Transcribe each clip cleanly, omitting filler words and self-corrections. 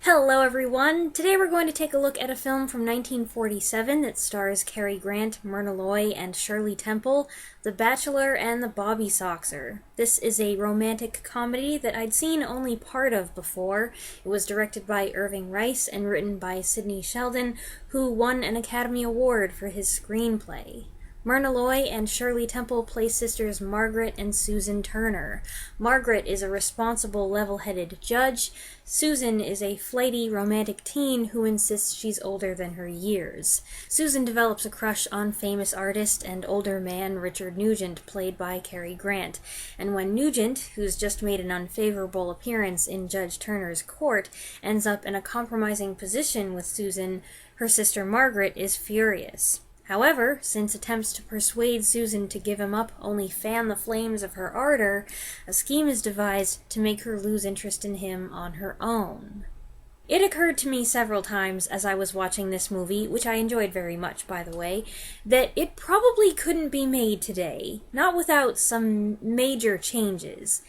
Hello everyone! Today we're going to take a look at a film from 1947 that stars Cary Grant, Myrna Loy, and Shirley Temple, The Bachelor and the Bobby-Soxer. This is a romantic comedy that I'd seen only part of before. It was directed by Irving Rice and written by Sidney Sheldon, who won an Academy Award for his screenplay. Myrna Loy and Shirley Temple play sisters Margaret and Susan Turner. Margaret is a responsible, level-headed judge. Susan is a flighty, romantic teen who insists she's older than her years. Susan develops a crush on famous artist and older man Richard Nugent, played by Cary Grant. And when Nugent, who's just made an unfavorable appearance in Judge Turner's court, ends up in a compromising position with Susan, her sister Margaret is furious. However, since attempts to persuade Susan to give him up only fan the flames of her ardor, a scheme is devised to make her lose interest in him on her own. It occurred to me several times as I was watching this movie, which I enjoyed very much, by the way, that it probably couldn't be made today, not without some major changes.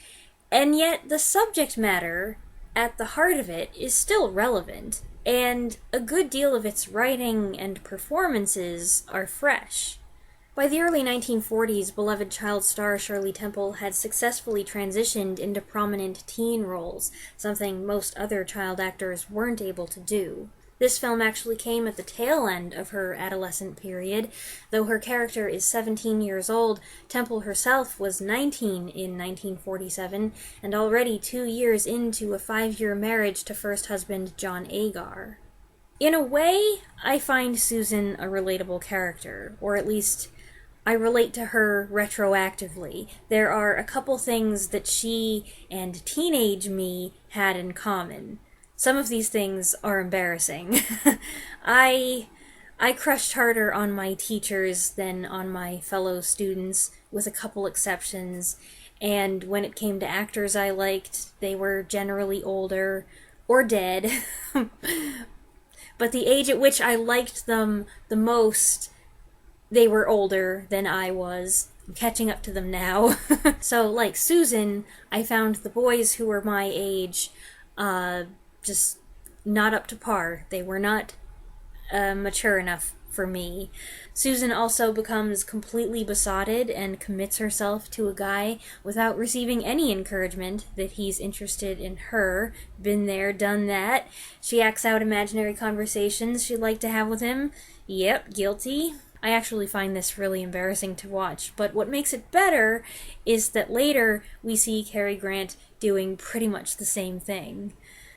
And yet, the subject matter, at the heart of it, is still relevant. And a good deal of its writing and performances are fresh. By the early 1940s, beloved child star Shirley Temple had successfully transitioned into prominent teen roles, something most other child actors weren't able to do. This film actually came at the tail end of her adolescent period. Though her character is 17 years old, Temple herself was 19 in 1947, and already 2 years into a 5-year marriage to first husband John Agar. In a way, I find Susan a relatable character, or at least I relate to her retroactively. There are a couple things that she and teenage me had in common. Some of these things are embarrassing. I crushed harder on my teachers than on my fellow students, with a couple exceptions, and when it came to actors I liked, they were generally older or dead. But the age at which I liked them the most, they were older than I was. I'm catching up to them now. So, like Susan, I found the boys who were my age, just not up to par. They were not mature enough for me. Susan also becomes completely besotted and commits herself to a guy without receiving any encouragement that he's interested in her. Been there, done that. She acts out imaginary conversations she'd like to have with him. Yep, guilty. I actually find this really embarrassing to watch, but what makes it better is that later we see Cary Grant doing pretty much the same thing.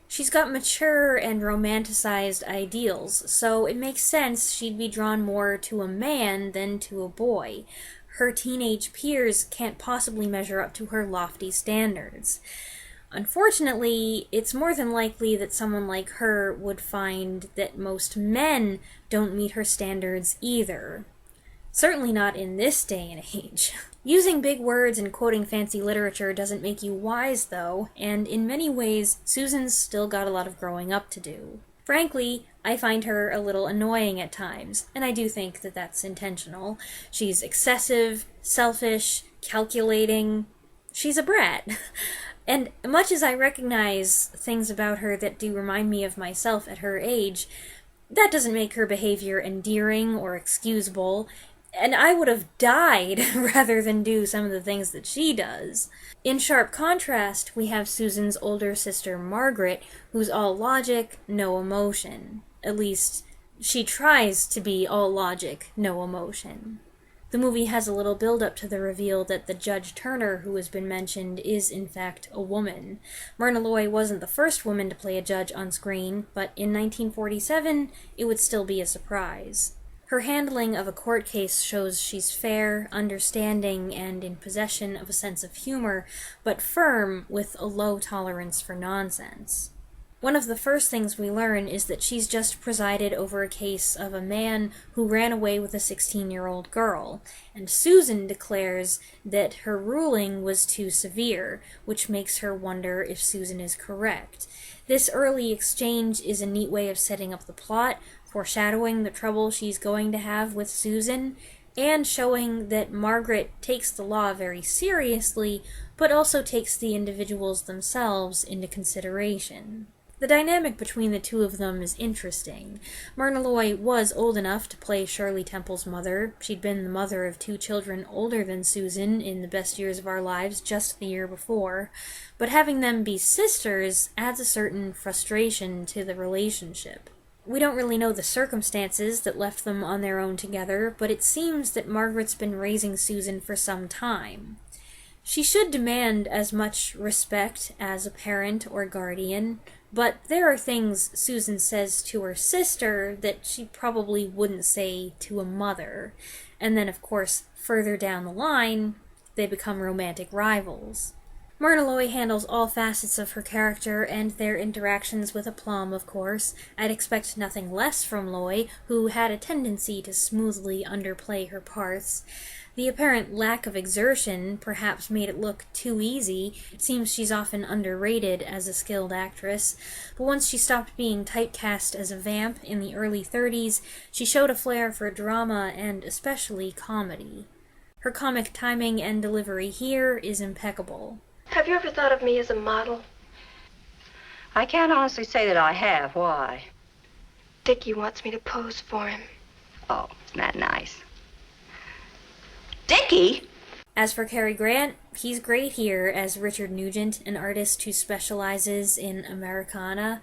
She's got mature and romanticized ideals, so it makes sense she'd be drawn more to a man than to a boy. Her teenage peers can't possibly measure up to her lofty standards. Unfortunately, it's more than likely that someone like her would find that most men don't meet her standards either. Certainly not in this day and age. Using big words and quoting fancy literature doesn't make you wise, though, and in many ways, Susan's still got a lot of growing up to do. Frankly, I find her a little annoying at times, and I do think that that's intentional. She's excessive, selfish, calculating. She's a brat. And much as I recognize things about her that do remind me of myself at her age, that doesn't make her behavior endearing or excusable, and I would have died rather than do some of the things that she does. In sharp contrast, we have Susan's older sister Margaret, who's all logic, no emotion. At least, she tries to be all logic, no emotion. The movie has a little build-up to the reveal that the Judge Turner who has been mentioned is in fact a woman. Myrna Loy wasn't the first woman to play a judge on screen, but in 1947, it would still be a surprise. Her handling of a court case shows she's fair, understanding, and in possession of a sense of humor, but firm with a low tolerance for nonsense. One of the first things we learn is that she's just presided over a case of a man who ran away with a 16-year-old girl, and Susan declares that her ruling was too severe, which makes her wonder if Susan is correct. This early exchange is a neat way of setting up the plot, foreshadowing the trouble she's going to have with Susan, and showing that Margaret takes the law very seriously, but also takes the individuals themselves into consideration. The dynamic between the two of them is interesting. Myrna Loy was old enough to play Shirley Temple's mother. She'd been the mother of 2 children older than Susan in The Best Years of Our Lives just the year before, but having them be sisters adds a certain frustration to the relationship. We don't really know the circumstances that left them on their own together, but it seems that Margaret's been raising Susan for some time. She should demand as much respect as a parent or guardian, but there are things Susan says to her sister that she probably wouldn't say to a mother. And then, of course, further down the line, they become romantic rivals. Myrna Loy handles all facets of her character and their interactions with aplomb, of course. I'd expect nothing less from Loy, who had a tendency to smoothly underplay her parts. The apparent lack of exertion perhaps made it look too easy. It seems she's often underrated as a skilled actress, but once she stopped being typecast as a vamp in the early 30s, she showed a flair for drama and especially comedy. Her comic timing and delivery here is impeccable. Have you ever thought of me as a model? I can't honestly say that I have. Why? Dickie wants me to pose for him. Oh, isn't that nice? Dickie? As for Cary Grant, he's great here as Richard Nugent, an artist who specializes in Americana.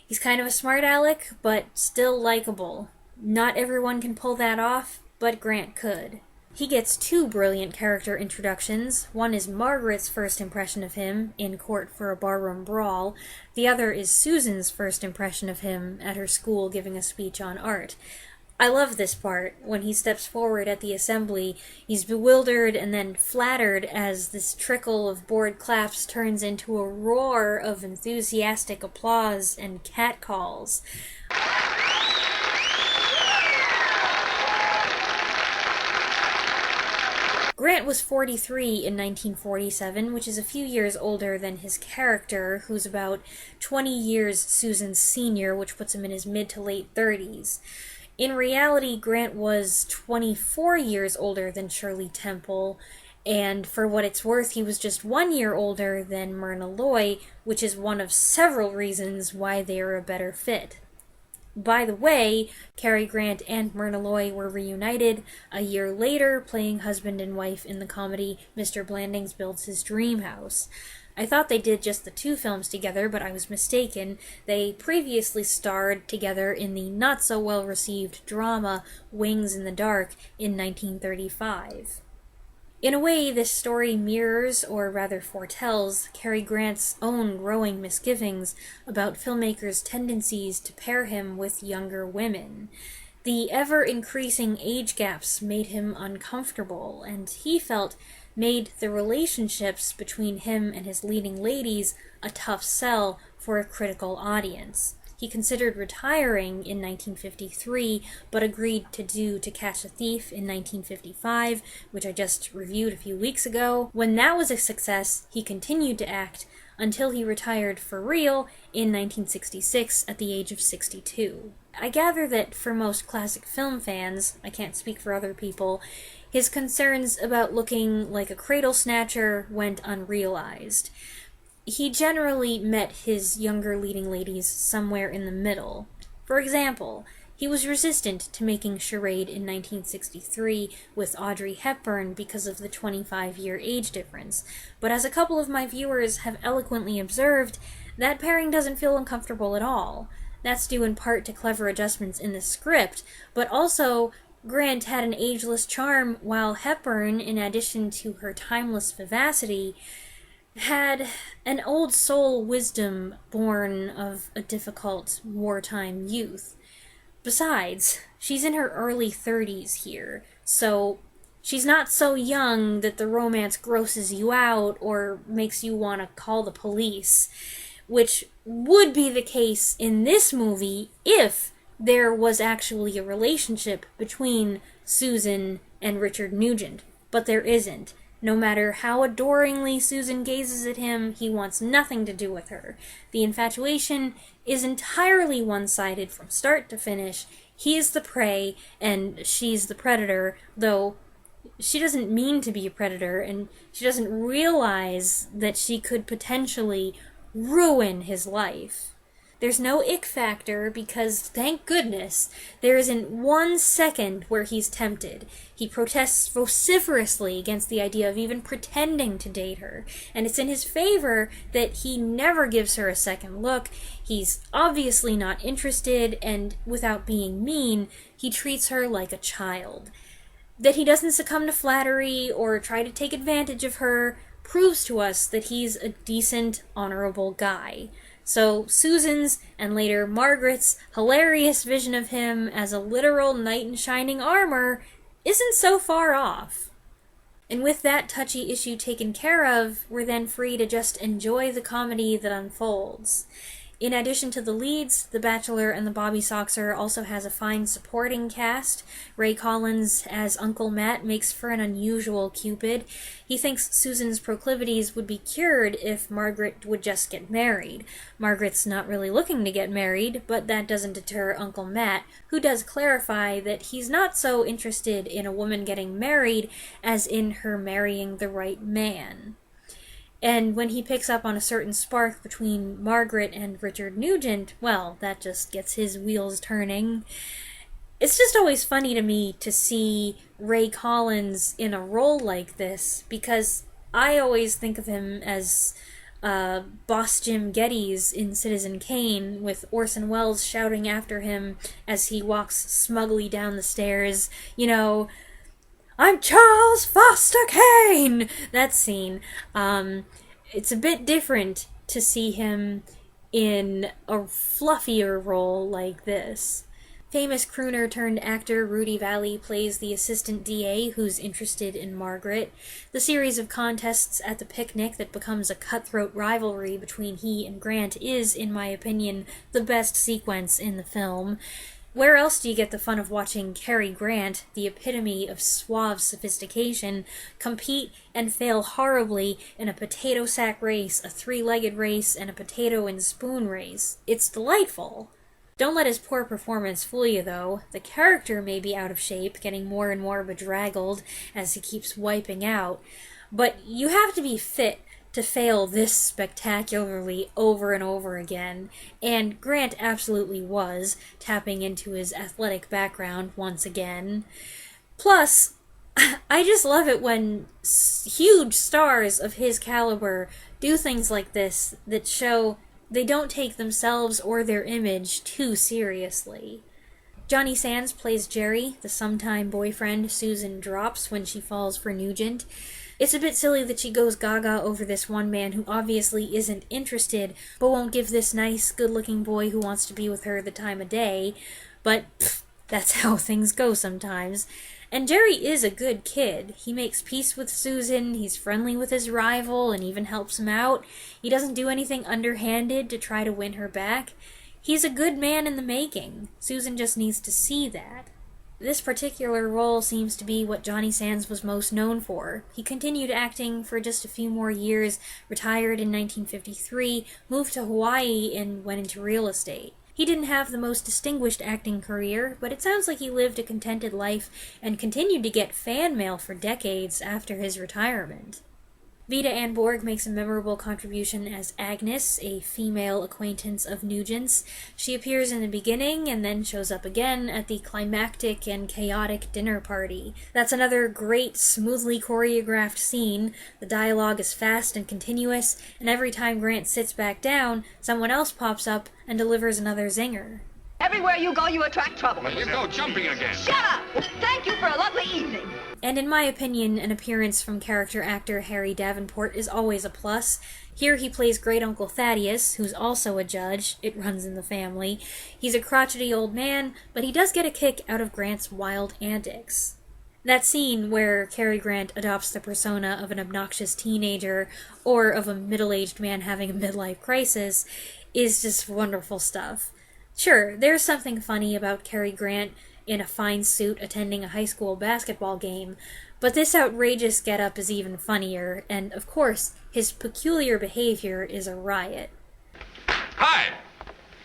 He's kind of a smart aleck, but still likable. Not everyone can pull that off, but Grant could. He gets 2 brilliant character introductions. One is Margaret's first impression of him, in court for a barroom brawl. The other is Susan's first impression of him at her school giving a speech on art. I love this part. When he steps forward at the assembly, he's bewildered and then flattered as this trickle of bored claps turns into a roar of enthusiastic applause and catcalls. Grant was 43 in 1947, which is a few years older than his character, who's about 20 years Susan's senior, which puts him in his mid to late 30s. In reality, Grant was 24 years older than Shirley Temple, and for what it's worth, he was just 1 year older than Myrna Loy, which is one of several reasons why they are a better fit. By the way, Cary Grant and Myrna Loy were reunited a year later, playing husband and wife in the comedy Mr. Blandings Builds His Dream House. I thought they did just the 2 films together, but I was mistaken. They previously starred together in the not-so-well-received drama Wings in the Dark in 1935. In a way, this story mirrors, or rather foretells, Cary Grant's own growing misgivings about filmmakers' tendencies to pair him with younger women. The ever-increasing age gaps made him uncomfortable, and he felt made the relationships between him and his leading ladies a tough sell for a critical audience. He considered retiring in 1953, but agreed to do To Catch a Thief in 1955, which I just reviewed a few weeks ago. When that was a success, he continued to act until he retired for real in 1966 at the age of 62. I gather that for most classic film fans, I can't speak for other people, his concerns about looking like a cradle snatcher went unrealized. He generally met his younger leading ladies somewhere in the middle. For example, he was resistant to making Charade in 1963 with Audrey Hepburn because of the 25-year age difference, but as a couple of my viewers have eloquently observed, that pairing doesn't feel uncomfortable at all. That's due in part to clever adjustments in the script, but also Grant had an ageless charm, while Hepburn, in addition to her timeless vivacity, had an old soul wisdom born of a difficult wartime youth. Besides, she's in her early 30s here, so she's not so young that the romance grosses you out or makes you want to call the police, which would be the case in this movie if there was actually a relationship between Susan and Richard Nugent, but there isn't. No matter how adoringly Susan gazes at him, he wants nothing to do with her. The infatuation is entirely one-sided from start to finish. He's the prey, and she's the predator, though she doesn't mean to be a predator, and she doesn't realize that she could potentially ruin his life. There's no ick factor because, thank goodness, there isn't 1 second where he's tempted. He protests vociferously against the idea of even pretending to date her, and it's in his favor that he never gives her a second look. He's obviously not interested, and without being mean, he treats her like a child. That he doesn't succumb to flattery or try to take advantage of her proves to us that he's a decent, honorable guy. So Susan's, and later Margaret's, hilarious vision of him as a literal knight in shining armor isn't so far off. And with that touchy issue taken care of, we're then free to just enjoy the comedy that unfolds. In addition to the leads, The Bachelor and the Bobby-Soxer also has a fine supporting cast. Ray Collins as Uncle Matt makes for an unusual Cupid. He thinks Susan's proclivities would be cured if Margaret would just get married. Margaret's not really looking to get married, but that doesn't deter Uncle Matt, who does clarify that he's not so interested in a woman getting married as in her marrying the right man. And when he picks up on a certain spark between Margaret and Richard Nugent, well, that just gets his wheels turning. It's just always funny to me to see Ray Collins in a role like this, because I always think of him as Boss Jim Geddes in Citizen Kane, with Orson Welles shouting after him as he walks smugly down the stairs, you know, "I'm Charles Foster Kane!" That scene. It's a bit different to see him in a fluffier role like this. Famous crooner turned actor Rudy Vallee plays the assistant DA who's interested in Margaret. The series of contests at the picnic that becomes a cutthroat rivalry between he and Grant is, in my opinion, the best sequence in the film. Where else do you get the fun of watching Cary Grant, the epitome of suave sophistication, compete and fail horribly in a potato sack race, a three-legged race, and a potato and spoon race? It's delightful. Don't let his poor performance fool you, though. The character may be out of shape, getting more and more bedraggled as he keeps wiping out, but you have to be fit to fail this spectacularly over and over again, and Grant absolutely was, tapping into his athletic background once again. Plus, I just love it when huge stars of his caliber do things like this that show they don't take themselves or their image too seriously. Johnny Sands plays Jerry, the sometime boyfriend Susan drops when she falls for Nugent. It's a bit silly that she goes gaga over this one man who obviously isn't interested, but won't give this nice, good-looking boy who wants to be with her the time of day, but that's how things go sometimes. And Jerry is a good kid. He makes peace with Susan, he's friendly with his rival, and even helps him out. He doesn't do anything underhanded to try to win her back. He's a good man in the making. Susan just needs to see that. This particular role seems to be what Johnny Sands was most known for. He continued acting for just a few more years, retired in 1953, moved to Hawaii, and went into real estate. He didn't have the most distinguished acting career, but it sounds like he lived a contented life and continued to get fan mail for decades after his retirement. Vida Ann Borg makes a memorable contribution as Agnes, a female acquaintance of Nugent's. She appears in the beginning and then shows up again at the climactic and chaotic dinner party. That's another great, smoothly choreographed scene. The dialogue is fast and continuous, and every time Grant sits back down, someone else pops up and delivers another zinger. Everywhere you go, you attract trouble. Well, you go jumping again. Shut up! Thank you for a lovely evening. And in my opinion, an appearance from character actor Harry Davenport is always a plus. Here he plays Great Uncle Thaddeus, who's also a judge. It runs in the family. He's a crotchety old man, but he does get a kick out of Grant's wild antics. That scene where Cary Grant adopts the persona of an obnoxious teenager or of a middle-aged man having a midlife crisis is just wonderful stuff. Sure, there's something funny about Cary Grant in a fine suit attending a high school basketball game, but this outrageous getup is even funnier, and of course, his peculiar behavior is a riot. Hi!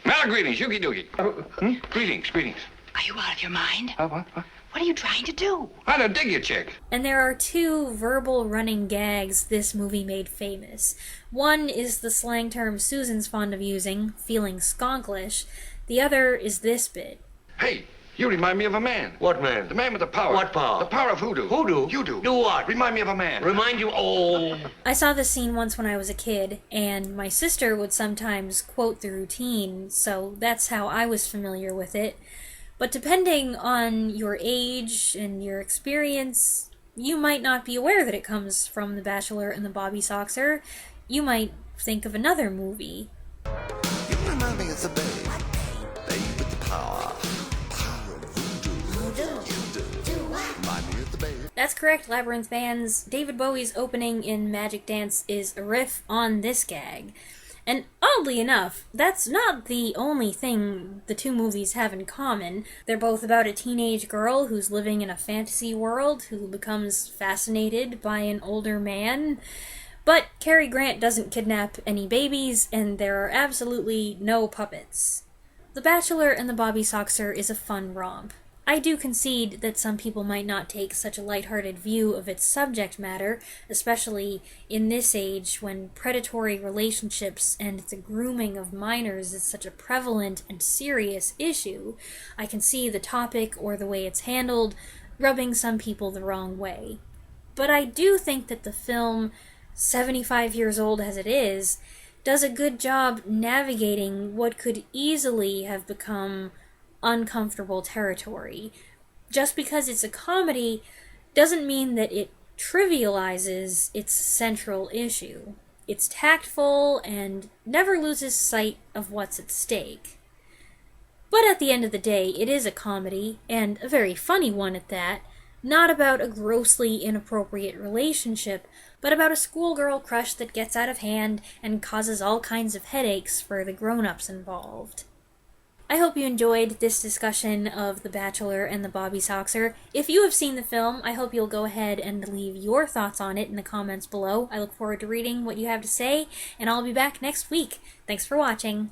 Mal, greetings, Yuki Dookie. Greetings. Are you out of your mind? What? What are you trying to do? I don't dig you, chick. And there are two verbal running gags this movie made famous. One is the slang term Susan's fond of using, feeling skonklish. The other is this bit. Hey, you remind me of a man. What man? The man with the power. What power? The power of hoodoo. Hoodoo? You do. Do what? Remind me of a man. Remind you? Oh. I saw this scene once when I was a kid, and my sister would sometimes quote the routine, so that's how I was familiar with it. But depending on your age and your experience, you might not be aware that it comes from The Bachelor and the Bobby-Soxer. You might think of another movie. You remind me of the babe with the power of voodoo. You do. Remind me of the babe. That's correct, Labyrinth fans. David Bowie's opening in Magic Dance is a riff on this gag. And oddly enough, that's not the only thing the two movies have in common. They're both about a teenage girl who's living in a fantasy world who becomes fascinated by an older man. But Cary Grant doesn't kidnap any babies, and there are absolutely no puppets. The Bachelor and the Bobby-Soxer is a fun romp. I do concede that some people might not take such a lighthearted view of its subject matter, especially in this age when predatory relationships and the grooming of minors is such a prevalent and serious issue. I can see the topic or the way it's handled rubbing some people the wrong way. But I do think that the film, 75 years old as it is, does a good job navigating what could easily have become uncomfortable territory. Just because it's a comedy doesn't mean that it trivializes its central issue. It's tactful and never loses sight of what's at stake. But at the end of the day, it is a comedy, and a very funny one at that, not about a grossly inappropriate relationship, but about a schoolgirl crush that gets out of hand and causes all kinds of headaches for the grown-ups involved. I hope you enjoyed this discussion of The Bachelor and the Bobby-Soxer. If you have seen the film, I hope you'll go ahead and leave your thoughts on it in the comments below. I look forward to reading what you have to say, and I'll be back next week. Thanks for watching.